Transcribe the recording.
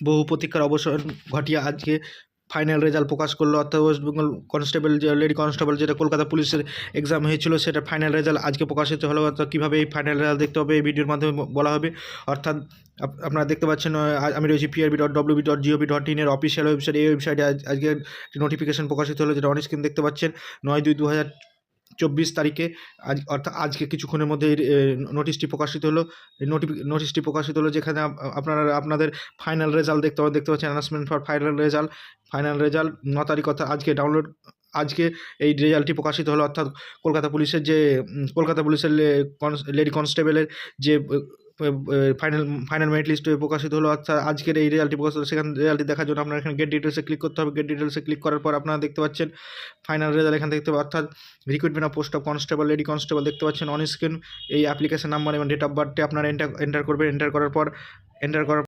বহু প্রতীক্ষার অবসান ঘটিয়ে আজকে ফাইনাল রেজাল্ট প্রকাশ করলো, অর্থাৎ ওয়েস্ট বেঙ্গল কনস্টেবল যে লেডি কনস্টেবল যেটা কলকাতা পুলিশের এক্সাম হয়েছিল সেটা ফাইনাল রেজাল্ট আজকে প্রকাশিত হলো। অর্থাৎ কীভাবে এই ফাইনাল রেজাল্ট দেখতে হবে এই ভিডিওর মাধ্যমে বলা হবে। অর্থাৎ আপনারা দেখতে পাচ্ছেন আমি রয়েছি prb.wb.gov.in এর অফিসিয়াল ওয়েবসাইট। এই ওয়েবসাইটে আজকে নোটিফিকেশন প্রকাশিত হলো, যেটা অন স্ক্রিন দেখতে পাচ্ছেন 9/2/2024 তারিখে। অর্থাৎ আজকে কিছুক্ষণের মধ্যে নোটিশটি প্রকাশিত হলো। এই নোটিশটি প্রকাশিত হলো, যেখানে আপনারা আপনাদের ফাইনাল রেজাল্ট দেখতে পাচ্ছেন। অ্যানাউন্সমেন্ট ফর ফাইনাল রেজাল্ট 9 তারিখ, অর্থাৎ আজকে এই রেজাল্টটি প্রকাশিত হলো। অর্থাৎ কলকাতা পুলিশের লেডি কনস্টেবলের যে ফাইনাল মেরিট লিস্ট প্রকাশিত হলো। অর্থাৎ আজকের এই রেজাল্টটি প্রকাশিত হলো। সেখানে রেজাল্টটি দেখার জন্য আপনারা এখানে গেট ডিটেলসে ক্লিক করতে হবে। গেট ডিটেলসে ক্লিক করার পর আপনারা দেখতে পাচ্ছেন ফাইনাল রেজাল্ট এখানে দেখতে পাবেন। অর্থাৎ recruitment of post of constable lady constable দেখতে পাচ্ছেন অন স্ক্রিন। এই অ্যাপ্লিকেশন নাম্বার এবং ডেট অফ বার্থে আপনারা এন্টার করবেন। এন্টার করার পর